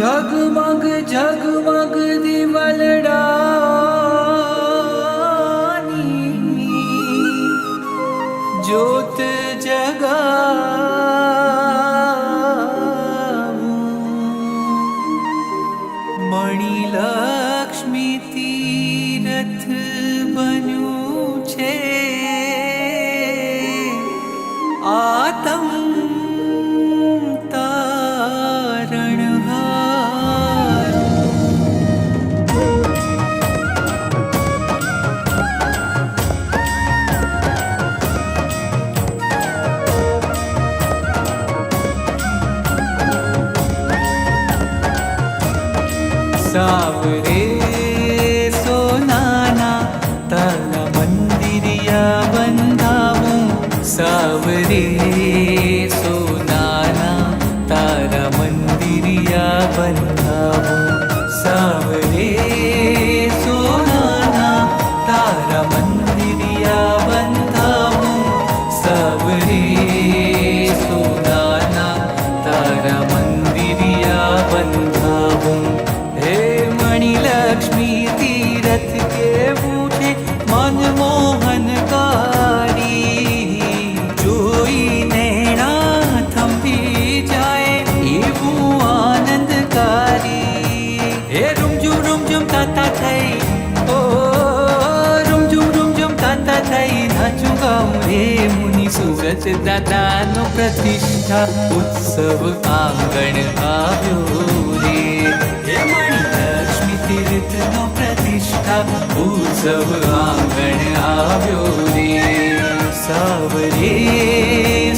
ઝગમગ ઝગમગ દિવાલડાની જ્યોત જગાવું મણિલક્ષ્મી તીરથ બન્યું છે આતમ સાવરે સોનાના તારા મંદિરિયા બંધાવું સાવરે સોનાના તારા મંદિરિયા બંધાવું સાવરે સોનાના તારા મંદિરિયા બંધાવું સાવરે સોનાના તારા મંદિરિયા બંધાવું મણિલક્ષ્મી તીરથ કેવું છે મનમોહનકારી જોઈ નૈણા થંભી જાય એવું આનંદકારી હે રૂમઝુમ તાતા થઈ ઓ રૂમઝુમ તાતા થઈ નાચું ગાઉં રે મુનિ સુરત દાદાનો પ્રતિષ્ઠા ઉત્સવ આંગણ આવ્યો રે હે મણિલક્ષ્મી તીર્થનો પ્રતિષ્ઠા ઉત્સવ આંગણ આવ્યો રે સાવરે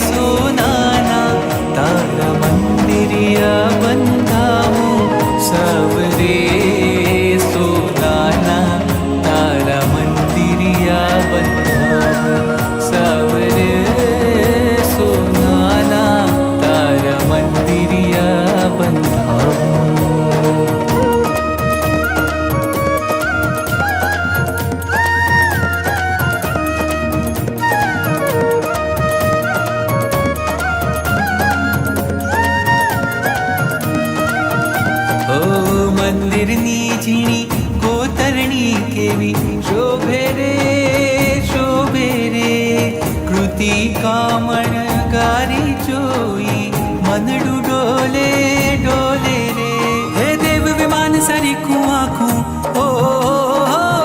સોનાના તારા મંદિરિયા બંધાવું સાવરે સોનાના તારા મંદિરિયા બંધાવું સાવરે સોનાના તારા મંદિરિયા બંધાવું મંદિરની ઝીણી કોતરણી કેવી શોભે રે કૃતિ કામણ ગારી જોઈ મનડું ડોલે રે હે દેવ વિમાન સરીખું આખું ઓ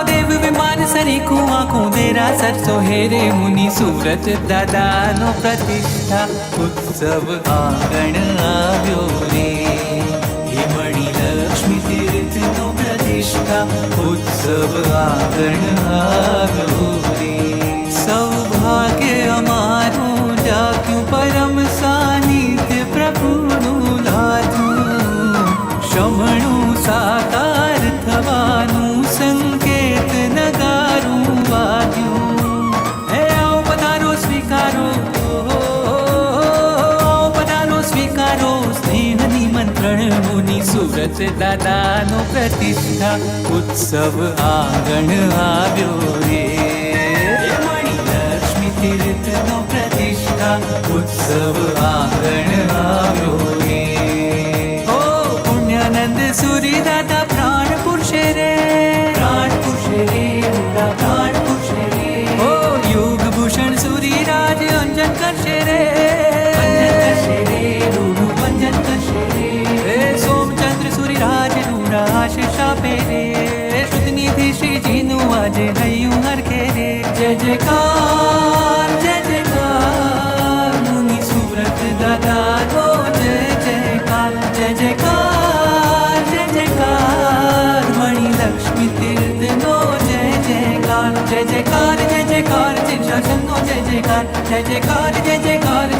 દેવ વિમાન સરીખું આખું દેરાસર સોહે રે મુનિ સુરત દાદાનો પ્રતિષ્ઠા ઉત્સવ આંગણ આવ્યો રે હે મણિલક્ષ્મી તીર્થનો પ્રતિષ્ઠા ઉત્સવ આંગણ આવ્યો રે સૌભાગ્ય અમારું જાગ્યું પરમ સાનિધ્ય પ્રભુનું લાધું શમણું સાકાર થવાનું સંકેત નગારું વાગ્યું હે આવો પધારો સ્વીકારો સ્વીકારો સ્નેહની મંત્રણ મુનિ સુરત દાદાનો પ્રતિષ્ઠા ઉત્સવ આંગણ આવ્યો રે મણિલક્ષ્મી તીર્થનો પ્રતિષ્ઠા ઉત્સવ આંગણ આવ્યો રે ઓ પુણ્યાનંદ સુરી દાદા પ્રાણ પુરુષે રે પ્રાણ પુરુષે રે ઓ યોગ ભૂષણ સુરી રાજ અંજન કરશે રે સોમચંદ્ર સુરીરાજ આશીષ આપે રે શુદ્ધનિધિ શ્રીજીનું આજે હૈયું હરખે રે જય જયકાર મુનિ સુરત દાદાનો જય જયકાર મણિલક્ષ્મી તીર્થનો જય જયકાર ચિત્રાસનનો જય જયકાર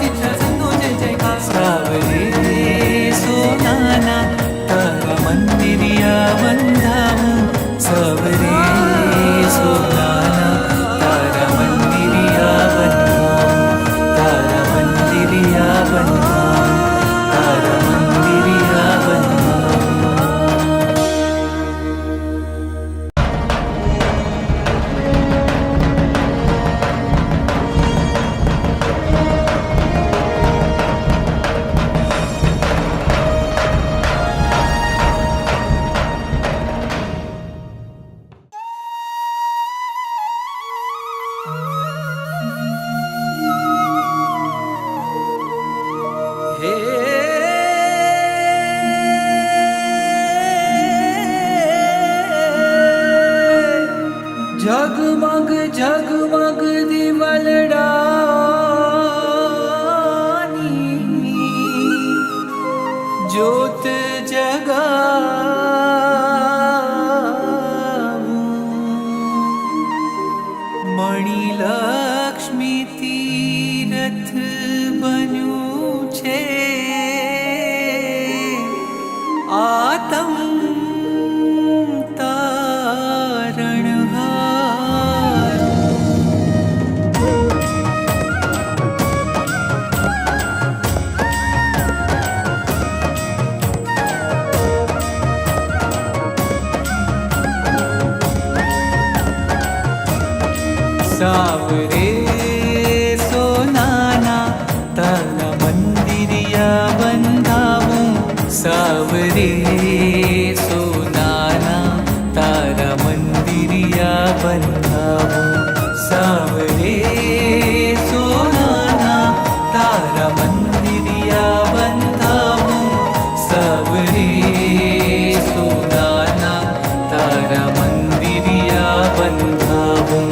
ચિત્રાસનનો જય જયકાર સાવરે સોનાના તારા મંદિરિયા બંધાવું સાવરે સોનાના તારા મંદિરિયા બંધાવું તારા મંદિરિયા બંધાવું તારા મંદિરિયા બંધાવું ज्योत जगाऊं मणिलक्ष्मी तीरथ बन्યું છે આતમ તારણહાર સાવરે સોનાના તારા મંદિરિયા બંધાવું સાવરે સોનાના તારા મંદિરિયા બંધાવું સાવરે સોનાના તારા મંદિરિયા બંધાવું સાવરે સોનાના તારા મંદિરિયા બંધાવું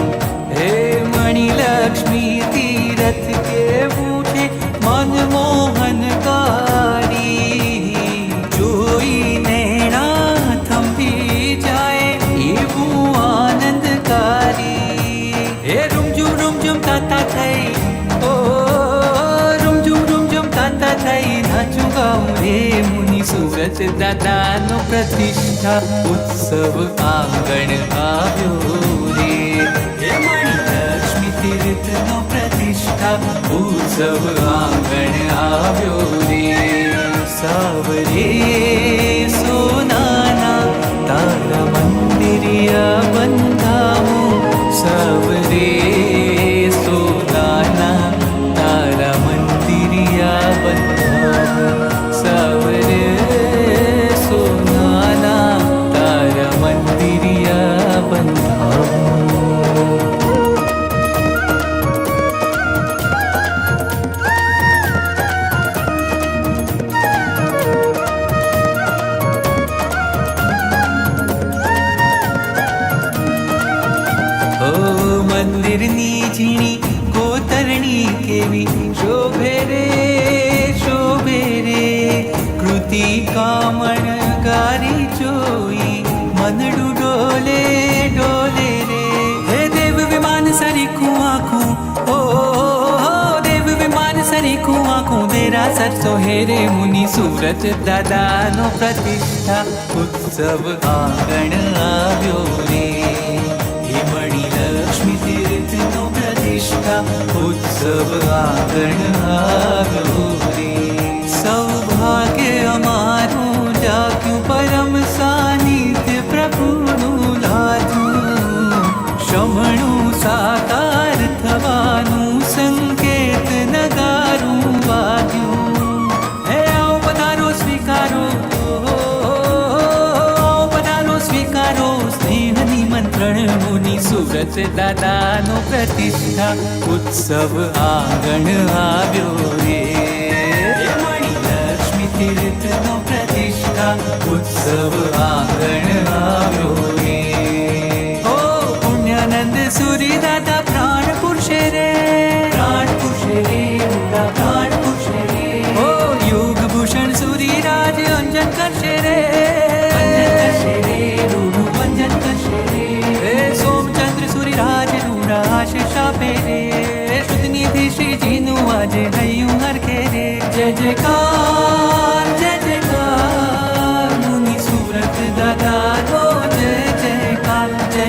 મણિલક્ષ્મી તીરથ કેવું છે મનમોહનકારી જોઈને થંભી જાય એવું આનંદકારી હે રૂમઝુમ તાતા થઈ ઓ રૂમઝુમ તાતા થઈ નાચું ગાઉં રે મુનિ સુરત દાદાનો પ્રતિષ્ઠા ઉત્સવ આંગણ આવ્યો રે હે મણિલક્ષ્મી તીર્થનો પ્રતિષ્ઠા ઉત્સવ આંગણ આવ્યો રે સાવરે સોનાના તારા મંદિરિયા બંધાવું સાવરે સોનાના તારા મંદિરિયા બંધાવું સાવરે સોનાના તારા મંદિરિયા બંધાવું મંદિરની ઝીણી કોતરણી કેવી શોભે રે કૃતિ કામણ ગારી જોઈ મનડું ડોલે રે હે દેવ વિમાન સરીખું આખું ઓ દેવ વિમાન સરીખું આખું દેરાસર સોહે રે મુનિ સુરત દાદાનો પ્રતિષ્ઠા ઉત્સવ આંગણ આવ્યો રે હે મણિલક્ષ્મી તીર્થનો પ્રતિષ્ઠા ઉત્સવ આંગણ આવ્યો રે સૌભાગ્ય અમારું જાગ્યું પરમ સાનિધ્ય પ્રભુનું લાધું શમણું સાકાર થવાનું સંકેત નગારું વાગ્યું હે આવો પધારો સ્વીકારો સ્વીકારો સ્નેહની મંત્રણ મુનિ સુરત દાદાનો પ્રતિષ્ઠા ઉત્સવ આંગણ આવ્યો રે મણિલક્ષ્મી તીર્થનો પ્રતિષ્ઠા ઉત્સવ આંગણ આવ્યો રે ઓ પુણ્યાનંદ સુરી દાદા પ્રાણ પુરુષે રે પ્રાણ પુરુષે રે ઓ યોગ ભૂષણ સુરી રાજ અંજન કરશે રે શુદ્ધનિધિ શ્રીજીનું આજે હૈયું હરખે રે જય જયકાર મુનિ સુરત દાદાનો જય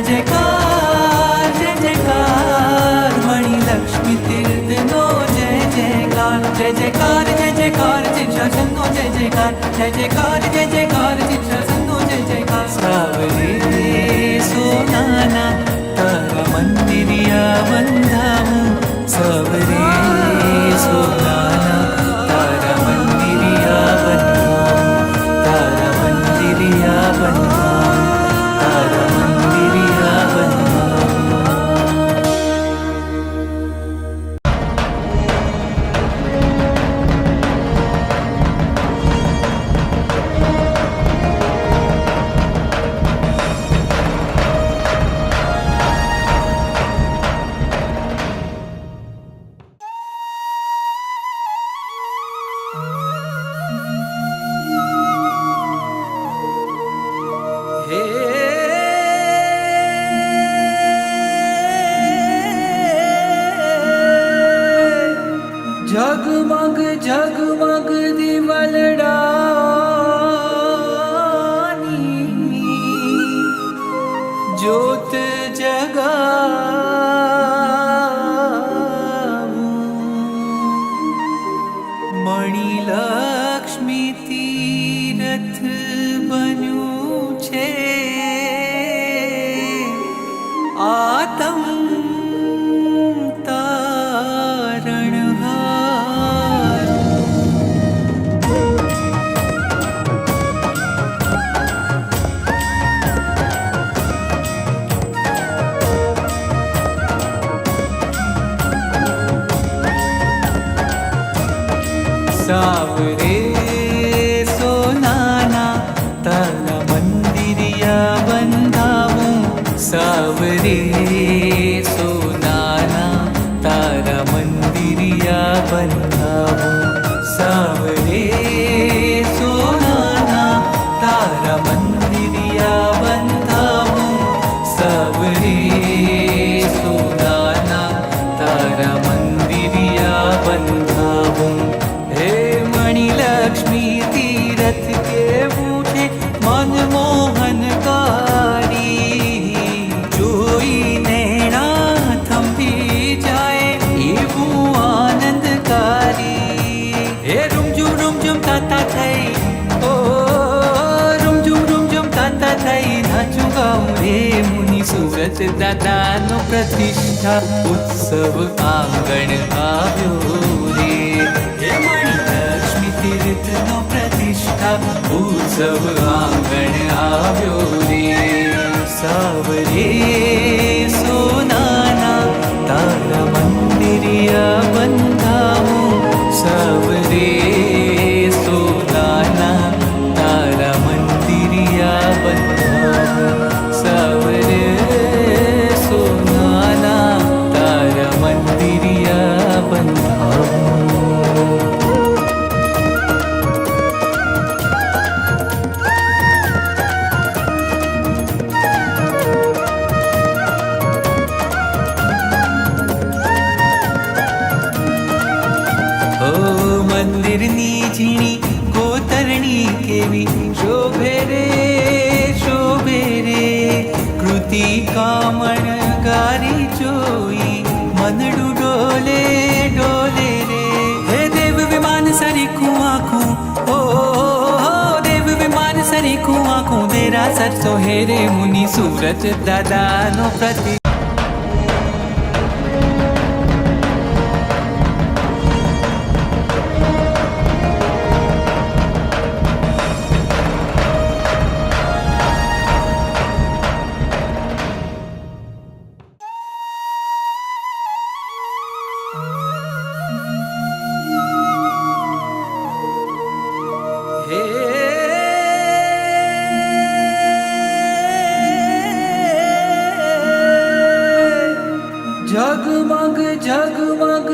જયકાર મણિલક્ષ્મી તીર્થનો જય જયકાર ચિત્રાસનનો જય જયકાર ચિત્રાસનનો જય જયકાર સાવરે સોનાના તારા મંદિરિયા બંધાવું સાવરે સોનાના તારા મંદિરિયા બંધાવું તારા મંદિરિયા બંધાવું તારા મંદિરિયા બંધાવું તીરથ બન્યું છે આતમ તારણહાર. સાવરે સોનાના તારા મંદિરિયા બંધાવું, સાવરે સોનાના તારા મંદિરિયા બંધાવું, સાવરે સોનાના તારા મંદિરિયા બંધાવું, સાવરે સોનાના તારા મંદિરિયા બંધાવું. લક્ષ્મી તીરથ કેવું છે મનમોહનકારી, જોઈને ના થંભી જાય એવું આનંદકારી. હે રૂમઝુમ તાતા થઈ, ઓ રૂમઝુમ તાતા થઈ નાચું ગાઉં રે મુનિ સુરત દાદાનો પ્રતિષ્ઠા ઉત્સવ આંગણ આવ્યો રે. હે મણિલક્ષ્મી તીર્થનો પ્રતિષ્ઠા ઉત્સવ આંગણ આવ્યો રે. સાવરે સોનાના તારા મંદિરિયા બંધાવું, સાવરે સોનાના તારા મંદિરિયા બંધાવું, સાવરે સોનાના તારા મંદિરિયા બંધાવું. મંદિરની ઝીણી કોતરણી કેવી શોભે રે કૃતિ કામણ ગારી જોઈ મનડું ડોલે રે. હે દેવ વિમાન સરીખું આખું, ઓ દેવ વિમાન સરીખું આખું દેરાસર સોહે રે મુનિ સુરત દાદાનો પ્રતિ. ઝગમગ ઝગમગ